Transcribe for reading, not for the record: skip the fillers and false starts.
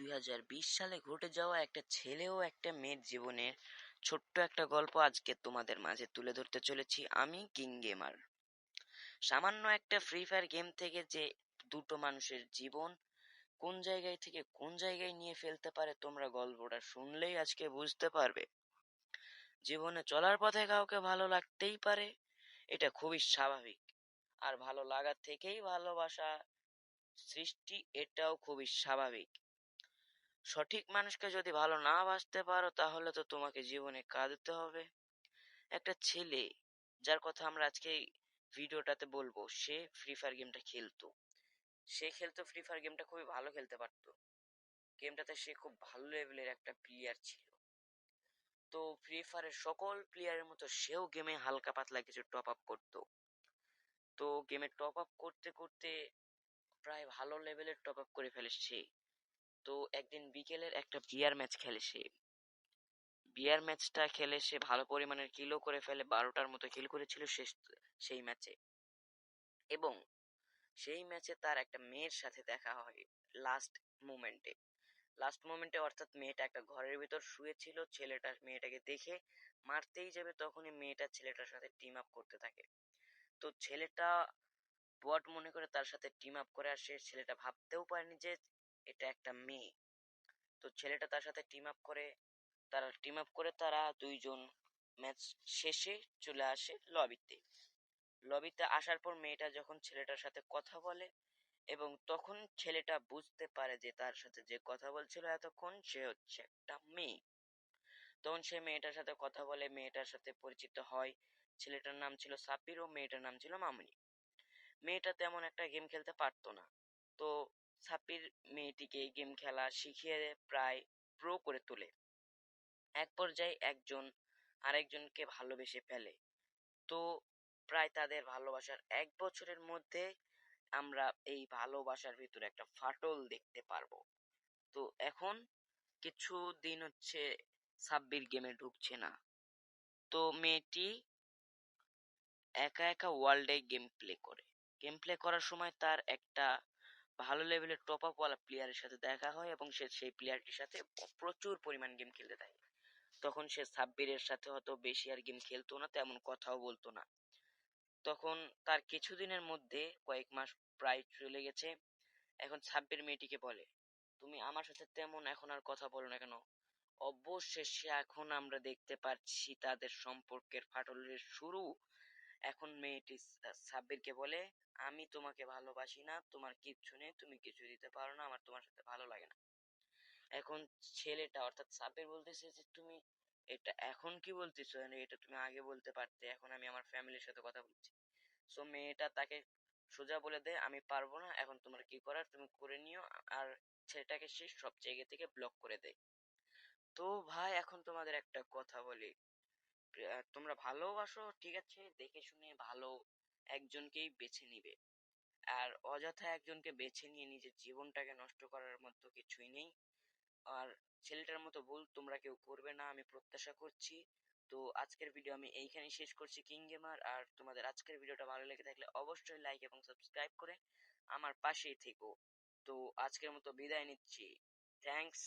2020 সালে ঘটে যাওয়া একটা ছেলে ও একটা মেয়ের জীবনের ছোট্ট একটা গল্প আজকে তোমাদের মাঝে তুলে ধরতে চলেছি আমি কিং গেমার। সামান্য একটা ফ্রি ফায়ার গেম থেকে যে দুটো মানুষের জীবন কোন জায়গায় থেকে কোন জায়গায় নিয়ে ফেলতে পারে তোমরা গল্পটা শুনলেই আজকে বুঝতে পারবে। জীবনে চলার পথে কাউকে ভালো লাগতেই পারে, এটা খুবই স্বাভাবিক। আর ভালো লাগার থেকেই ভালোবাসা সৃষ্টি, এটাও খুবই স্বাভাবিক। সঠিক মানুষকে যদি ভালো না বাসতে পারো তাহলে তো তোমাকে জীবনে কাঁদতে হবে। একটা ছেলে যার কথা আমরা আজকে এই ভিডিওটাতে বলবো, সে ফ্রি ফায়ার গেমটা খেলতো। ফ্রি ফায়ার গেমটা খুবই ভালো খেলতে পারতো। গেমটাতে সে খুব ভালো লেভেলের একটা প্লেয়ার ছিল। তো ফ্রি ফায়ারের সকল প্লেয়ারের মতো সেও গেমে হালকা পাতলা কিছু টপ আপ করতো। তো গেমে টপ আপ করতে করতে প্রায় ভালো লেভেলের টপ আপ করে ফেলে সে। তো একদিন বিকেলের একটা বিয়ার ম্যাচ খেলে সে। বিয়ার ম্যাচটা খেলে সে ভালো পরিমাণের কিলও করে ফেলে, 12টার মতো কিল করেছিল সেই ম্যাচে। এবং সেই ম্যাচে তার একটা মেয়ের সাথে দেখা হয় লাস্ট মোমেন্টে। অর্থাৎ মেয়েটা একটা ঘরের ভিতর শুয়েছিল, ছেলেটা মেয়েটাকে দেখে মারতেই যাবে, তখনই মেয়েটা ছেলেটার সাথে টিম আপ করতে থাকে। তো ছেলেটা বট মনে করে তার সাথে টিম আপ করে, আর ছেলেটা ভাবতেও পারেনি যে এটা একটা মেয়ে। তো ছেলেটা তার সাথে টিম আপ করে তারা দুইজন ম্যাচ শেষে চলে আসে লবিতে। আসার পর মেয়েটা যখন ছেলেটার সাথে কথা বলে, এবং তখন ছেলেটা বুঝতে পারে যে তার সাথে যে কথা বলছিল এতক্ষণ সে হচ্ছে একটা মেয়ে। তখন সে মেয়েটার সাথে কথা বলে, মেয়েটার সাথে পরিচিত হয়। ছেলেটার নাম ছিল সাপির ও মেয়েটার নাম ছিল মামুনি। মেয়েটা তেমন একটা গেম খেলতে পারতো না। তো সাপির মেয়েটিকে গেম খেলা শিখিয়ে প্রায় প্রো করে তোলে। এক পর্যায়ে একজন আরেকজনকে ভালোবেসে ফেলে। তো প্রায় তাদের ভালোবাসার 1 বছরের মধ্যে আমরা এই ভালোবাসার ভিতরে একটা ফাটল দেখতে পারবো। তো এখন কিছু দিন হচ্ছে সাব্বির গেমে ঢুকছে না। তো মেয়েটি একা একা ওয়ার্ল্ডে গেম প্লে করার সময় তার একটা ভালো লেভেলের টপ আপ ওয়ালা প্লেয়ারের সাথে দেখা হয়, এবং সে সেই প্লেয়ারটির সাথে প্রচুর পরিমাণ গেম খেলতে থাকে। তখন সে সাব্বিরের সাথে হয়তো বেশি আর গেম খেলতো না, তেমন কথাও বলতো না। তখন তার কিছুদিনের মধ্যে কয়েক মাস প্রায় চলে গেছে। এখন সাব্বির মেয়েটিকে বলে, তুমি আমার সাথে তেমন এখন আর কথা বলো না কেন? অবশেষে এখন আমরা দেখতে পাচ্ছি তাদের সম্পর্কের ফাটলের শুরু। এখন মেয়েটি সাব্বিরকে বলে, আমি তোমাকে ভালোবাসি না, তোমার কিচ্ছু নেই, তুমি কিছু দিতে পারো না, আমার তোমার সাথে ভালো লাগে না। এখন ছেলেটা অর্থাৎ সাব্বির বলতেছে যে তুমি এটা এখন কি বলতেছো, এটা তুমি আগে বলতে পারতে, এখন আমি আমার ফ্যামিলির সাথে কথা বলছি। সো মেয়েটা তাকে সোজা বলে দেয়, আমি পারবো না, এখন তোমার কি করার তুমি করে নিও। আর ছেলেটাকে সে সব জায়গা থেকে ব্লক করে দেয়। তো ভাই, এখন তোমাদের একটা কথা বলি, তোমরা ভালোবাসো ঠিক আছে, দেখে শুনে ভালো একজনকেই বেছে নিবে। আর অযথা একজনকে বেছে নিয়ে নিজের জীবনটাকে নষ্ট করার মতো কিছুই নেই। আর ছেলেটার মতো ভুল তোমরা কেউ করবে না, আমি প্রত্যাশা করছি। তো আজকের ভিডিও আমি এইখানেই শেষ করছি কিং গেমার। আর তোমাদের আজকের ভিডিওটা ভালো লেগে থাকলে অবশ্যই লাইক এবং সাবস্ক্রাইব করে আমার পাশেই থেকো। তো আজকের মতো বিদায় নিচ্ছি। থ্যাঙ্কস।